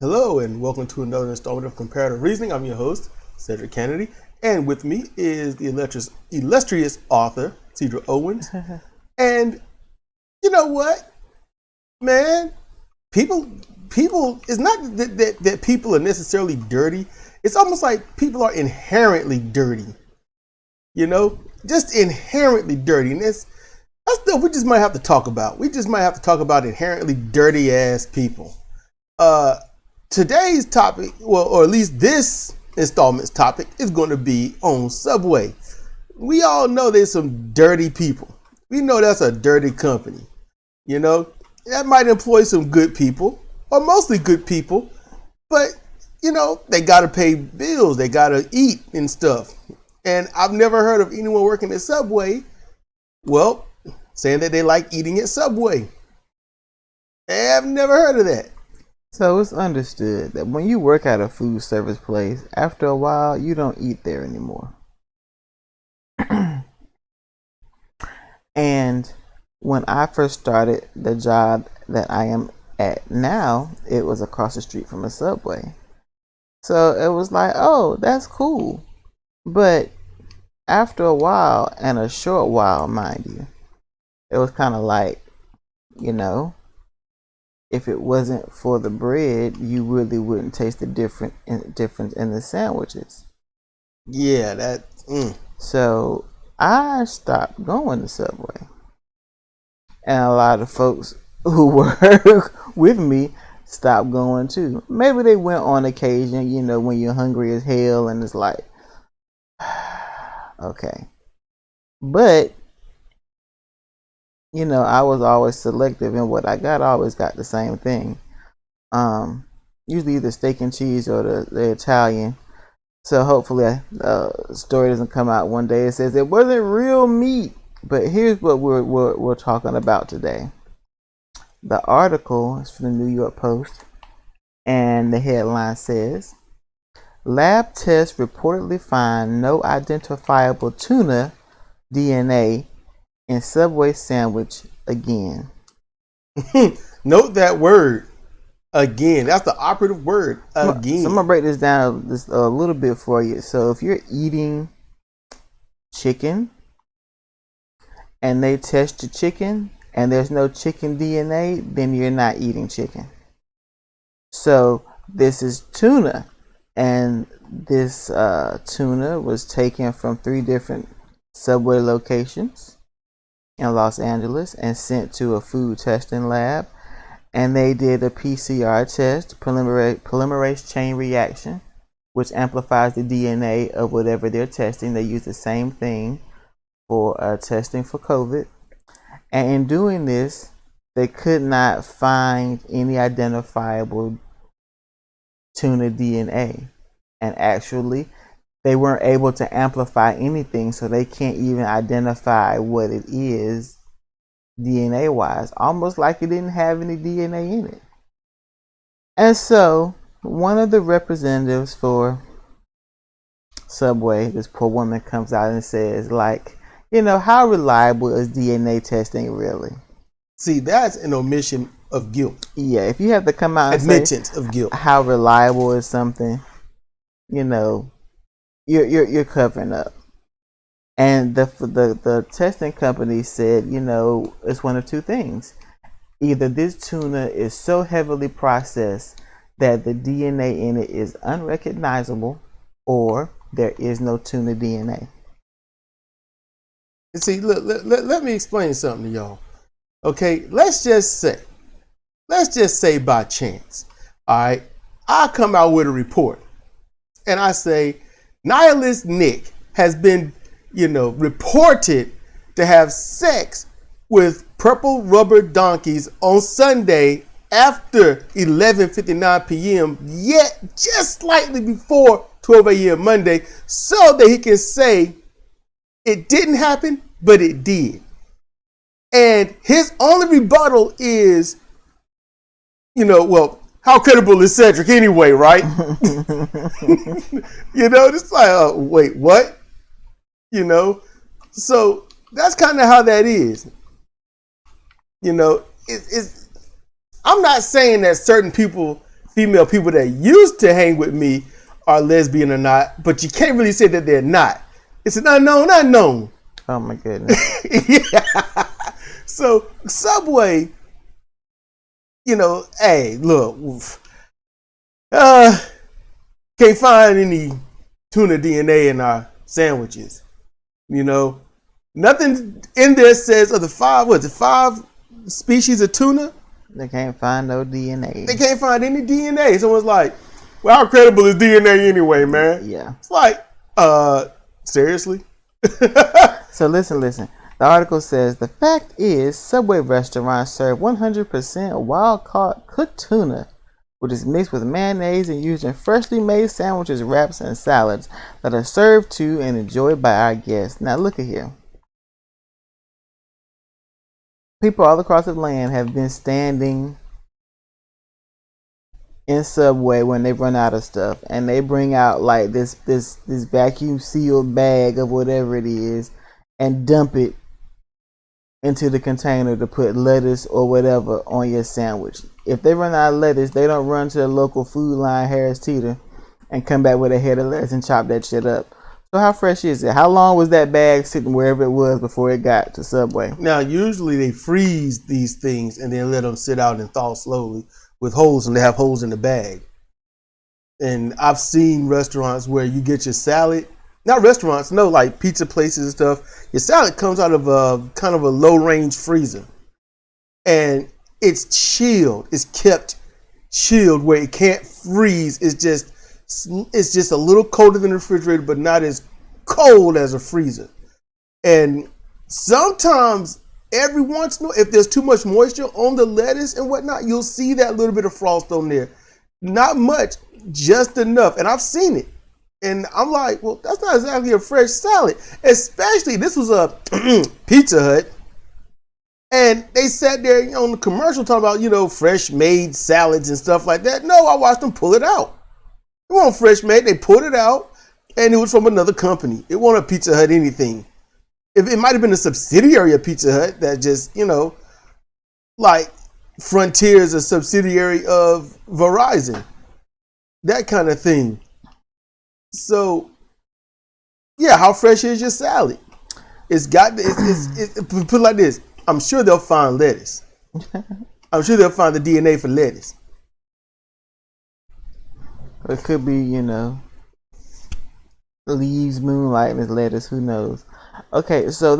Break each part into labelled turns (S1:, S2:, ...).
S1: Hello and welcome to another installment of Comparative Reasoning. I'm your host, Cedric Kennedy, and with me is the illustrious author, Sidra Owens. And you know what, man? People, it's not that people are necessarily dirty. It's almost like people are inherently dirty. Just inherently dirty. And that's stuff we just might have to talk about. We just might have to talk about inherently dirty ass people. Today's topic, or at least this installment's topic, is going to be on Subway. We all know there's some dirty people. We know that's a dirty company. That might employ some good people, or mostly good people, but they got to pay bills, they got to eat and stuff. And I've never heard of anyone working at Subway, saying that they like eating at Subway. I've never heard of that.
S2: So it's understood that when you work at a food service place, after a while, you don't eat there anymore. And when I first started the job that I am at now, it was across the street from a Subway. So it was like, oh, that's cool. But after a while, and a short while, mind you, it was kind of like, if it wasn't for the bread, you really wouldn't taste the difference in the sandwiches.
S1: Yeah,
S2: So I stopped going to Subway. And a lot of folks who work with me stopped going too. Maybe they went on occasion, when you're hungry as hell and it's like, okay. But I was always selective in what I got. I always got the same thing. Usually either steak and cheese or the Italian. So hopefully the story doesn't come out one day. It says it wasn't real meat. But here's what we're talking about today. The article is from the New York Post, and the headline says, "Lab tests reportedly find no identifiable tuna DNA in Subway sandwich again."
S1: Note that word, again. That's the operative word, again.
S2: So I'm gonna break this down just a little bit for you. So if you're eating chicken and they test your chicken and there's no chicken DNA, then you're not eating chicken. So this is tuna, and this tuna was taken from 3 different Subway locations in Los Angeles and sent to a food testing lab, and they did a PCR test, polymerase chain reaction, which amplifies the DNA of whatever they're testing. They use the same thing for testing for COVID, and in doing this, they could not find any identifiable tuna DNA, and actually they weren't able to amplify anything, so they can't even identify what it is DNA wise, almost like it didn't have any DNA in it. And so one of the representatives for Subway, this poor woman, comes out and says, how reliable is DNA testing really?
S1: See, that's an omission of guilt.
S2: Yeah, if you have to come out and
S1: admittance
S2: say
S1: of guilt,
S2: how reliable is something, you're covering up. And the testing company said, it's one of 2 things. Either this tuna is so heavily processed that the DNA in it is unrecognizable, or there is no tuna DNA.
S1: And see, look, let me explain something to y'all. Okay, let's just say by chance, all right, I come out with a report and I say Nihilist Nick has been, reported to have sex with purple rubber donkeys on Sunday after 11:59 p.m., yet just slightly before 12 a.m. Monday, so that he can say it didn't happen, but it did. And his only rebuttal is, how credible is Cedric anyway, right? It's like, wait, what? So that's kind of how that is. I'm not saying that certain people female people that used to hang with me are lesbian or not, but you can't really say that they're not. It's an unknown.
S2: Oh my goodness.
S1: Yeah. So Subway, hey, look, can't find any tuna DNA in our sandwiches. Nothing in there says of the five species of tuna.
S2: They can't find no DNA.
S1: They can't find any DNA. Someone's like, well, how credible is DNA anyway, man?
S2: Yeah.
S1: It's like, seriously?
S2: So listen. The article says, the fact is, Subway restaurants serve 100% wild-caught cooked tuna, which is mixed with mayonnaise and used in freshly made sandwiches, wraps, and salads that are served to and enjoyed by our guests. Now look at here. People all across the land have been standing in Subway when they run out of stuff, and they bring out like this vacuum sealed bag of whatever it is and dump it into the container to put lettuce or whatever on your sandwich. If they run out of lettuce, they don't run to the local food line, Harris Teeter, and come back with a head of lettuce and chop that shit up. So how fresh is it? How long was that bag sitting wherever it was before it got to Subway?
S1: Now, usually they freeze these things and then let them sit out and thaw slowly with holes, and they have holes in the bag. And I've seen restaurants where you get your salad. Not restaurants, no, like pizza places and stuff. Your salad comes out of a kind of a low-range freezer. And it's chilled. It's kept chilled where it can't freeze. It's just a little colder than the refrigerator, but not as cold as a freezer. And sometimes, every once in a while, if there's too much moisture on the lettuce and whatnot, you'll see that little bit of frost on there. Not much, just enough. And I've seen it. And I'm like, well, that's not exactly a fresh salad. Especially, this was a Pizza Hut. And they sat there on the commercial talking about, fresh made salads and stuff like that. No, I watched them pull it out. It wasn't fresh made. They pulled it out, and it was from another company. It wasn't a Pizza Hut anything. If it might have been a subsidiary of Pizza Hut that just, like Frontier is a subsidiary of Verizon. That kind of thing. So, yeah, how fresh is your salad? It's put it like this. I'm sure they'll find lettuce. I'm sure they'll find the DNA for lettuce.
S2: It could be, leaves, moonlight, and lettuce. Who knows? Okay, so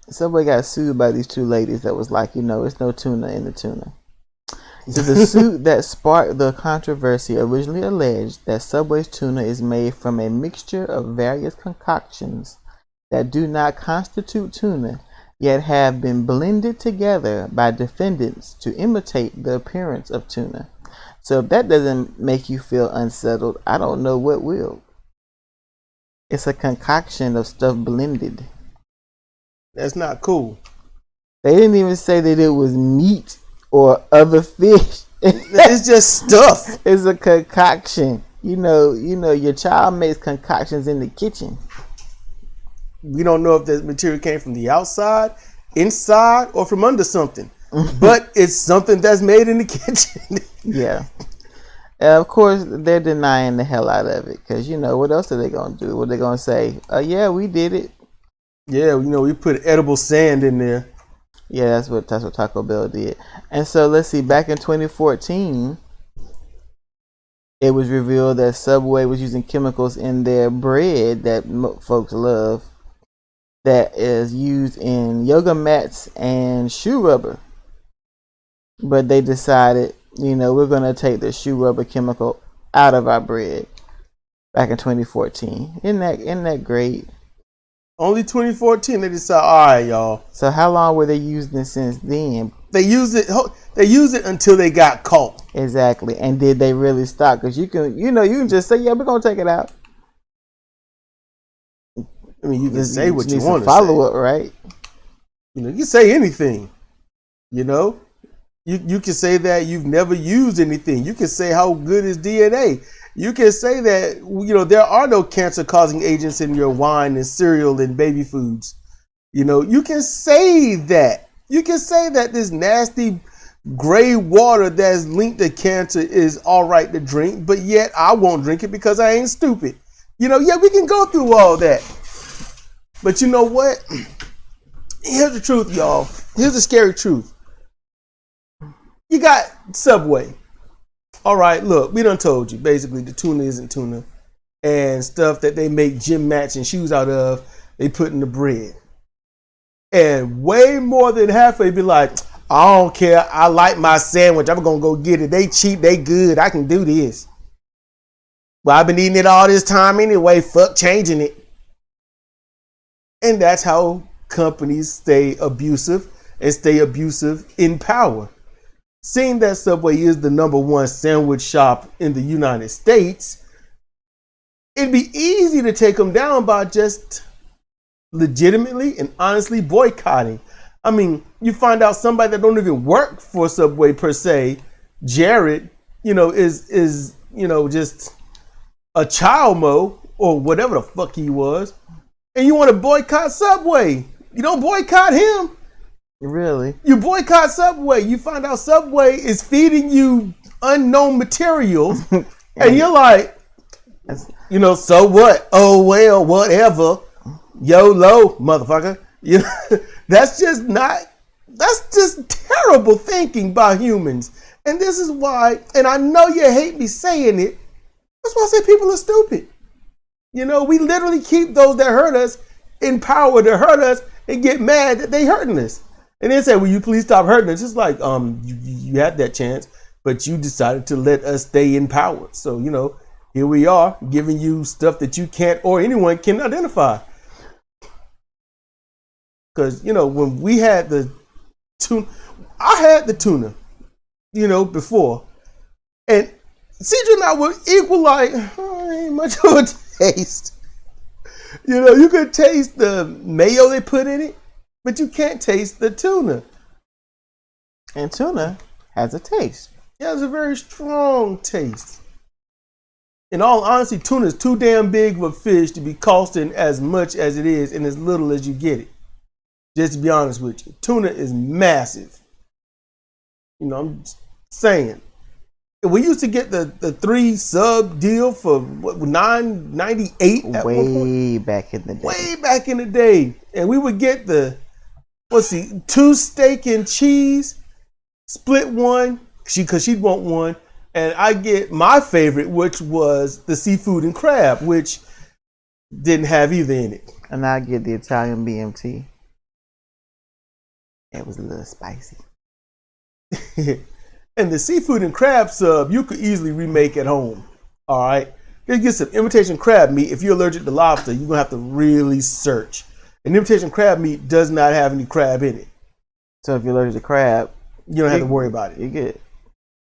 S2: Subway got sued by these two ladies that was like, it's no tuna in the tuna. So the suit that sparked the controversy originally alleged that Subway's tuna is made from a mixture of various concoctions that do not constitute tuna, yet have been blended together by defendants to imitate the appearance of tuna. So if that doesn't make you feel unsettled, I don't know what will. It's a concoction of stuff blended.
S1: That's not cool.
S2: They didn't even say that it was meat or other fish.
S1: It's just stuff.
S2: It's a concoction. Your child makes concoctions in the kitchen.
S1: We don't know if the material came from the outside, inside, or from under something. But it's something that's made in the kitchen.
S2: Yeah. Of course, they're denying the hell out of it. Because, what else are they going to do? What are they going to say? Yeah, we did it.
S1: Yeah, we put edible sand in there.
S2: Yeah, that's what Taco Bell did. And so, let's see. Back in 2014, it was revealed that Subway was using chemicals in their bread that folks love that is used in yoga mats and shoe rubber. But they decided, we're going to take the shoe rubber chemical out of our bread back in 2014. Isn't that great?
S1: Only 2014 they decided, all right, y'all.
S2: So how long were they using it since then?
S1: They used it until they got caught.
S2: Exactly. And did they really stop? Because you can just say, yeah, we're going to take it out.
S1: I mean, you can say what you want to
S2: follow up, right?
S1: You can say anything. You can say that you've never used anything. You can say how good is DNA. You can say that, there are no cancer-causing agents in your wine and cereal and baby foods. You can say that. You can say that this nasty Gray water that's linked to cancer is all right to drink, but yet I won't drink it because I ain't stupid. Yeah, we can go through all that. But you know what? Here's the truth, y'all. Here's the scary truth. You got Subway. All right, look, we done told you. Basically, the tuna isn't tuna. And stuff that they make gym mats and shoes out of, they put in the bread. And way more than half of it be like, I don't care. I like my sandwich. I'm going to go get it. They cheap. They good. I can do this. Well, I've been eating it all this time anyway. Fuck changing it. And that's how companies stay abusive and stay abusive in power. Seeing that Subway is the #1 sandwich shop in the United States, it'd be easy to take them down by just legitimately and honestly boycotting. I mean, you find out somebody that don't even work for Subway per se, Jared, is just a child mo or whatever the fuck he was, and you want to boycott Subway. You don't boycott him.
S2: Really?
S1: You boycott Subway. You find out Subway is feeding you unknown materials, and you're like, so what? Oh well, whatever. YOLO, motherfucker. That's just terrible thinking by humans. And this is why, and I know you hate me saying it, that's why I say people are stupid. We literally keep those that hurt us in power to hurt us and get mad that they hurting us. And then say, will you please stop hurting us? It's like, you had that chance, but you decided to let us stay in power. So, here we are giving you stuff that you can't or anyone can identify. Because, when we had the tuna, I had the tuna, before. And Sidra and I were equal, like, ain't much of a taste. You could taste the mayo they put in it, but you can't taste the tuna.
S2: And tuna has a taste.
S1: It has a very strong taste. In all honesty, tuna is too damn big of a fish to be costing as much as it is and as little as you get it. Just to be honest with you. Tuna is massive. I'm saying. We used to get the 3 sub deal for $9.98
S2: way back in the day.
S1: Way back in the day. And we would get 2 steak and cheese, split one, because she'd want one. And I get my favorite, which was the seafood and crab, which didn't have either in it.
S2: And I get the Italian BMT. It was a little spicy.
S1: And the seafood and crab sub, you could easily remake at home. All right? Just get some imitation crab meat. If you're allergic to lobster, you're going to have to really search. And imitation crab meat does not have any crab in it.
S2: So if you're allergic to crab,
S1: you don't have to worry about it.
S2: You're good.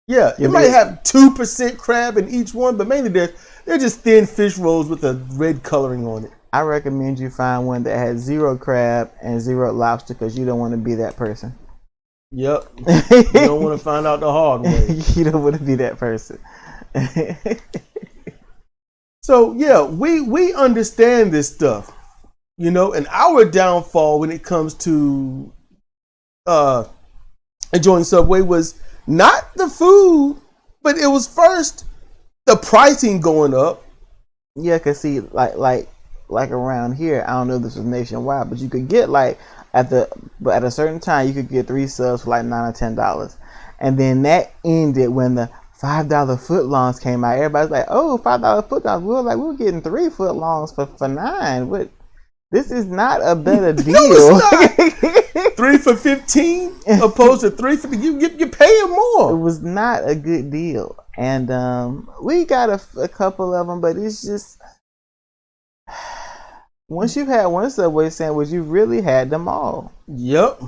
S1: Yeah, you might have 2% crab in each one, but mainly they're just thin fish rolls with a red coloring on it.
S2: I recommend you find one that has 0 crab and 0 lobster because you don't want to be that person.
S1: Yep. You don't want to find out the hard way.
S2: You don't want to be that person.
S1: So, yeah, we understand this stuff, and our downfall when it comes to enjoying Subway was not the food, but it was first the pricing going up.
S2: Yeah, cause see, like around here, I don't know if this was nationwide, but you could get at a certain time you could get 3 subs for like $9 or $10, and then that ended when the $5 footlongs came out. Everybody's like, "Oh, $5 footlongs." We were getting 3 footlongs for $9. What? This is not a better deal.
S1: No, it's not. 3 for $15 opposed to 3 for you're paying more.
S2: It was not a good deal, and we got a couple of them, but it's just once you've had one Subway sandwich, you really had them all.
S1: Yep.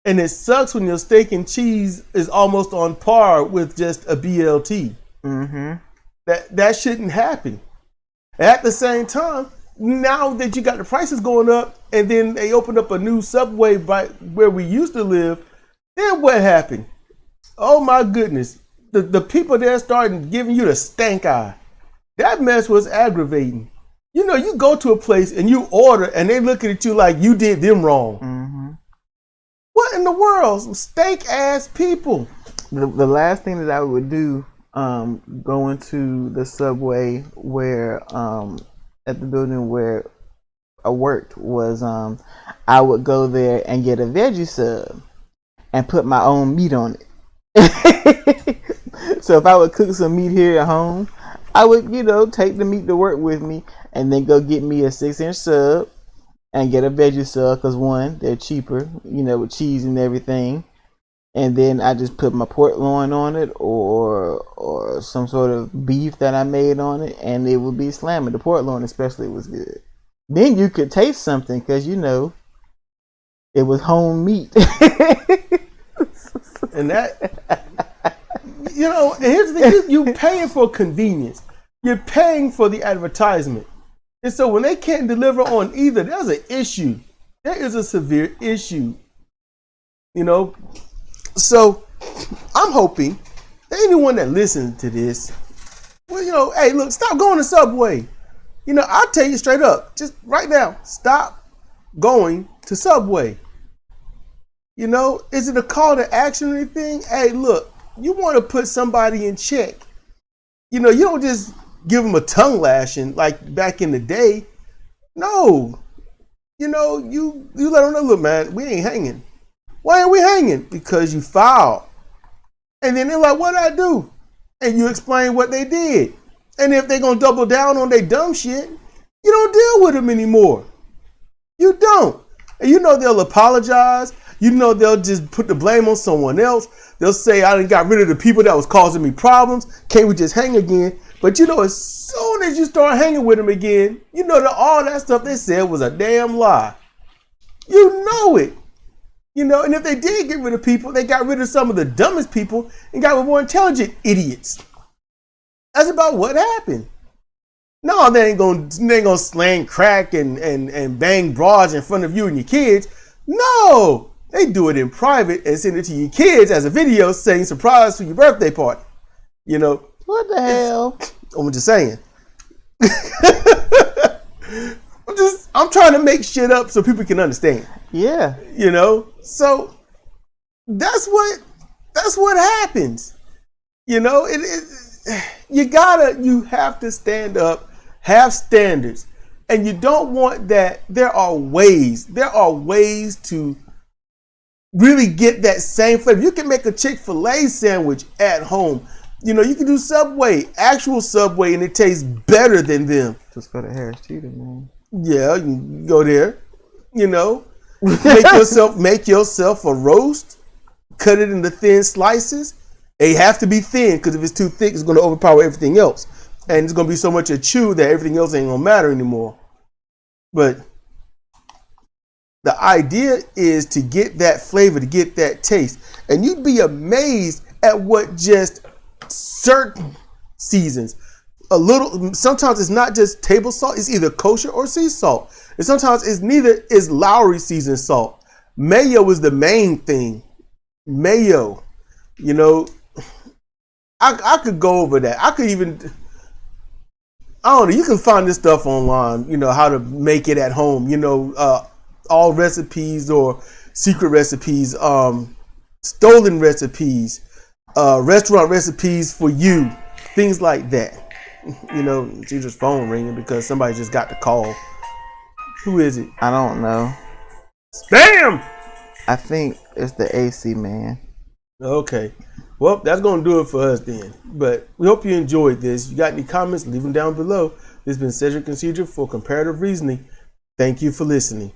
S1: And it sucks when your steak and cheese is almost on par with just a BLT.
S2: Mm-hmm.
S1: That shouldn't happen. At the same time, now that you got the prices going up, and then they opened up a new Subway by where we used to live, then what happened? Oh my goodness. The people there started giving you the stank eye. That mess was aggravating. You go to a place and you order and they looking at you like you did them wrong.
S2: Mm-hmm.
S1: What in the world? Some steak ass people.
S2: The last thing that I would do, going to the subway where at the building where I worked was I would go there and get a veggie sub and put my own meat on it. So if I would cook some meat here at home, I would, take the meat to work with me and then go get me a 6-inch sub and get a veggie sub because one, they're cheaper, with cheese and everything. And then I just put my pork loin on it or some sort of beef that I made on it, and it would be slamming. The pork loin especially was good. Then you could taste something because, it was home meat.
S1: And that, and here's the thing, you paying for convenience. You're paying for the advertisement. And so when they can't deliver on either, there's an issue. There is a severe issue. So I'm hoping that anyone that listens to this, well, hey, look, stop going to Subway. I'll tell you straight up, just right now, stop going to Subway. Is it a call to action or anything? Hey, look, you want to put somebody in check. You don't just give them a tongue lashing like back in the day. No. You let them know, look, man, we ain't hanging. Why ain't we hanging? Because you filed. And then they're like, what did I do? And you explain what they did. And if they're going to double down on their dumb shit, you don't deal with them anymore. You don't. And they'll apologize. They'll just put the blame on someone else. They'll say, I done got rid of the people that was causing me problems. Can't we just hang again? But as soon as you start hanging with them again, that all that stuff they said was a damn lie. You know it. And if they did get rid of people, they got rid of some of the dumbest people and got rid of more intelligent idiots. That's about what happened. No, they ain't gonna slang crack and bang broads in front of you and your kids. No, they do it in private and send it to your kids as a video saying surprise for your birthday party.
S2: What the hell?
S1: I'm just saying. I'm trying to make shit up so people can understand.
S2: Yeah.
S1: So that's what happens. You have to stand up, have standards. And you don't want that. There are ways to really get that same flavor. You can make a Chick-fil-A sandwich at home. You can do actual Subway, and it tastes better than them.
S2: Just go to Harris Teeter, man.
S1: Yeah, you can go there. Make yourself a roast. Cut it into thin slices. They have to be thin because if it's too thick, it's going to overpower everything else. And it's going to be so much a chew that everything else ain't going to matter anymore. But the idea is to get that flavor, to get that taste. And you'd be amazed at what just certain seasons. Sometimes it's not just table salt, it's either kosher or sea salt. And sometimes it's Lowry seasoned salt. Mayo is the main thing. Mayo. I could go over that. I could even, I don't know, you can find this stuff online, how to make it at home, all recipes or secret recipes, stolen recipes, restaurant recipes for you, things like that. Sidra's phone ringing because somebody just got the call. Who is it?
S2: I don't know.
S1: Spam!
S2: I think it's the AC man.
S1: Okay. Well, that's going to do it for us then. But we hope you enjoyed this. You got any comments, leave them down below. This has been Cedric and Sidra for Comparative Reasoning. Thank you for listening.